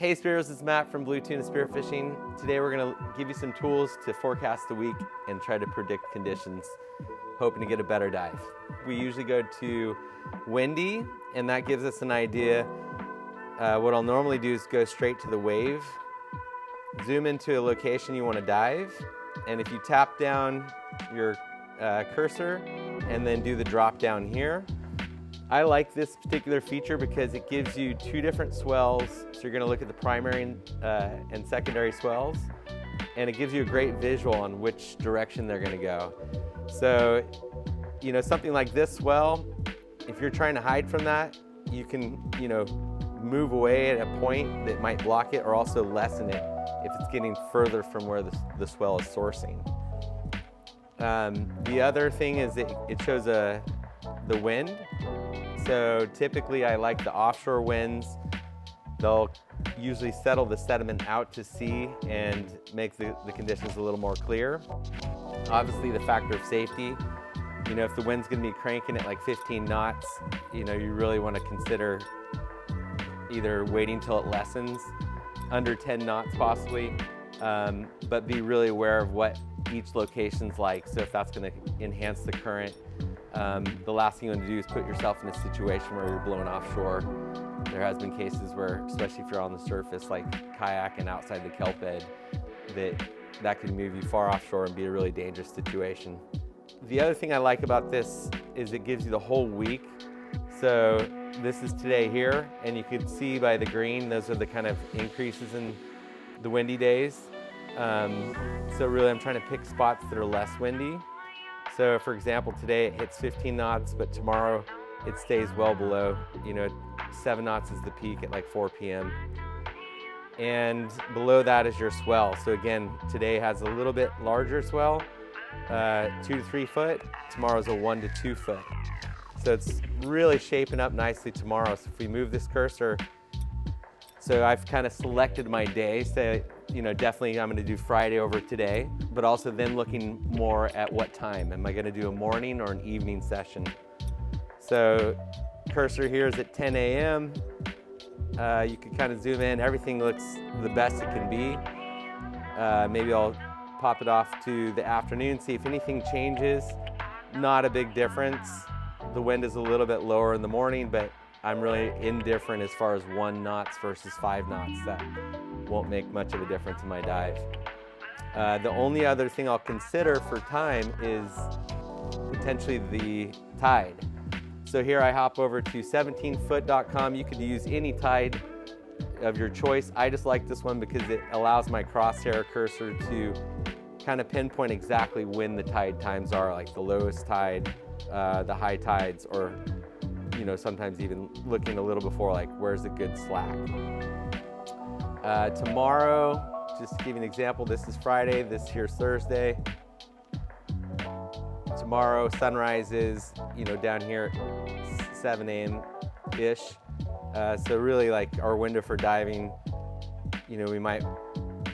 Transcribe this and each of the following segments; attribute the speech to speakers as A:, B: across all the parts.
A: Hey Spearos, it's Matt from Blue Tuna Spearfishing. Today we're going to give you some tools to forecast the week and try to predict conditions, hoping to get a better dive. We usually go to windy, and that gives us an idea. What I'll normally do is go straight to the wave, zoom into a location you want to dive, and if you tap down your cursor and then do the drop down here, I like this particular feature because it gives you two different swells. So you're going to look at the primary and secondary swells, and it gives you a great visual on which direction they're going to go. So, you know, something like this swell, if you're trying to hide from that, you can, you know, move away at a point that might block it, or also lessen it if it's getting further from where the swell is sourcing. The other thing is that it shows the wind. So typically I like the offshore winds. They'll usually settle the sediment out to sea and make the conditions a little more clear. Obviously the factor of safety, you know, if the wind's gonna be cranking at like 15 knots, you know, you really wanna consider either waiting till it lessens, under 10 knots possibly, but be really aware of what each location's like. So if that's gonna enhance the current, the last thing you want to do is put yourself in a situation where you're blown offshore. There has been cases where, especially if you're on the surface, like kayaking outside the kelp bed, that can move you far offshore and be a really dangerous situation. The other thing I like about this is it gives you the whole week. So this is today here, and you can see by the green, those are the kind of increases in the windy days. So really I'm trying to pick spots that are less windy. So for example, today it hits 15 knots, but tomorrow it stays well below. You know, 7 knots is the peak at like 4 p.m. And below that is your swell. So again, today has a little bit larger swell, 2 to 3 foot. Tomorrow's a 1 to 2 foot. So it's really shaping up nicely tomorrow. So if we move this cursor, so I've kind of selected my day. So, you know, definitely I'm going to do Friday over today, but also then looking more at what time. Am I going to do a morning or an evening session? So cursor here is at 10 a.m. You can kind of zoom in. Everything looks the best it can be. Maybe I'll pop it off to the afternoon, see if anything changes. Not a big difference. The wind is a little bit lower in the morning, but I'm really indifferent as far as 1 knots versus 5 knots. That won't make much of a difference in my dive. The only other thing I'll consider for time is potentially the tide. So here I hop over to 17foot.com. You could use any tide of your choice. I just like this one because it allows my crosshair cursor to kind of pinpoint exactly when the tide times are, like the lowest tide, the high tides, or you know, sometimes even looking a little before, like where's a good slack. Tomorrow, just to give you an example, this is Friday, this here's Thursday. Tomorrow, sunrise is, you know, down here at 7 a.m.-ish. So really like our window for diving, you know, we might,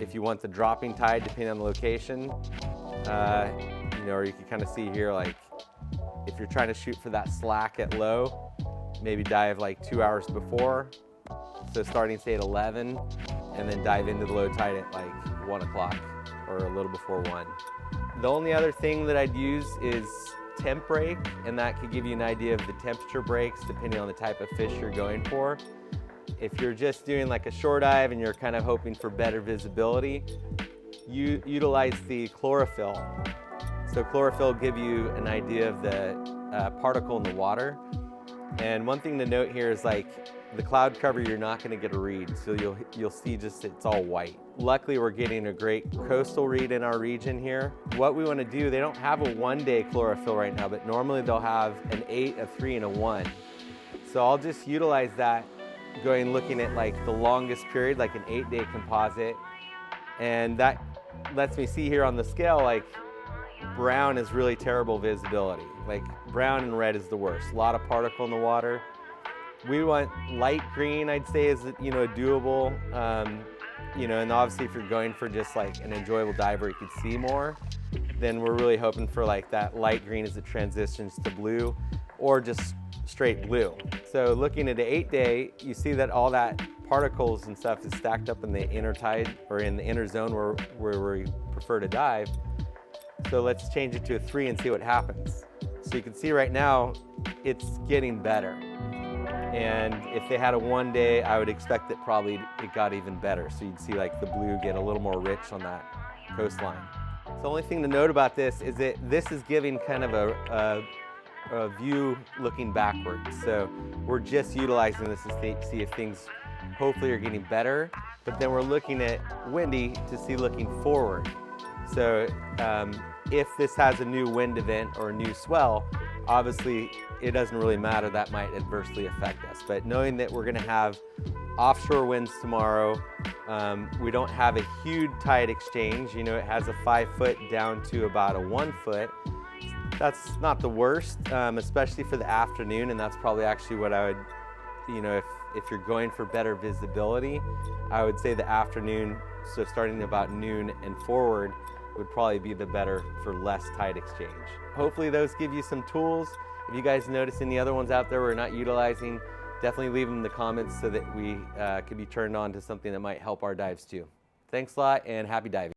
A: if you want the dropping tide, depending on the location, you know, or you can kind of see here, like if you're trying to shoot for that slack at low, maybe dive like 2 hours before. So starting say at 11, and then dive into the low tide at like 1 o'clock or a little before 1. The only other thing that I'd use is temp break, and that could give you an idea of the temperature breaks depending on the type of fish you're going for. If you're just doing like a shore dive and you're kind of hoping for better visibility, you utilize the chlorophyll. So chlorophyll will give you an idea of the particle in the water. And one thing to note here is like the cloud cover, you're not going to get a read, so you'll see just it's all white. Luckily, we're getting a great coastal read in our region here. What we want to do, they don't have a 1-day chlorophyll right now, but normally they'll have an 8, a 3, and a 1. So I'll just utilize that, looking at like the longest period, like an 8-day composite, and that lets me see here on the scale, like brown is really terrible visibility. Like brown and red is the worst. A lot of particle in the water. We want light green, I'd say, is, you know, doable. You know, and obviously if you're going for just like an enjoyable dive where you could see more, then we're really hoping for like that light green as it transitions to blue, or just straight blue. So looking at an 8-day, you see that all that particles and stuff is stacked up in the inner tide or in the inner zone where we prefer to dive. So let's change it to a 3 and see what happens. So you can see right now, it's getting better. And if they had a 1 day, I would expect that probably it got even better. So you'd see like the blue get a little more rich on that coastline. So the only thing to note about this is that this is giving kind of a view looking backwards. So we're just utilizing this to see if things hopefully are getting better, but then we're looking at windy to see looking forward. So if this has a new wind event or a new swell, obviously it doesn't really matter, that might adversely affect us. But knowing that we're gonna have offshore winds tomorrow, we don't have a huge tide exchange. You know, it has a 5 foot down to about a 1 foot. That's not the worst, especially for the afternoon, and that's probably actually what I would, you know, if you're going for better visibility, I would say the afternoon, so starting about noon and forward, would probably be the better for less tide exchange. Hopefully those give you some tools. If you guys notice any other ones out there we're not utilizing, definitely leave them in the comments so that we could be turned on to something that might help our dives too. Thanks a lot and happy diving.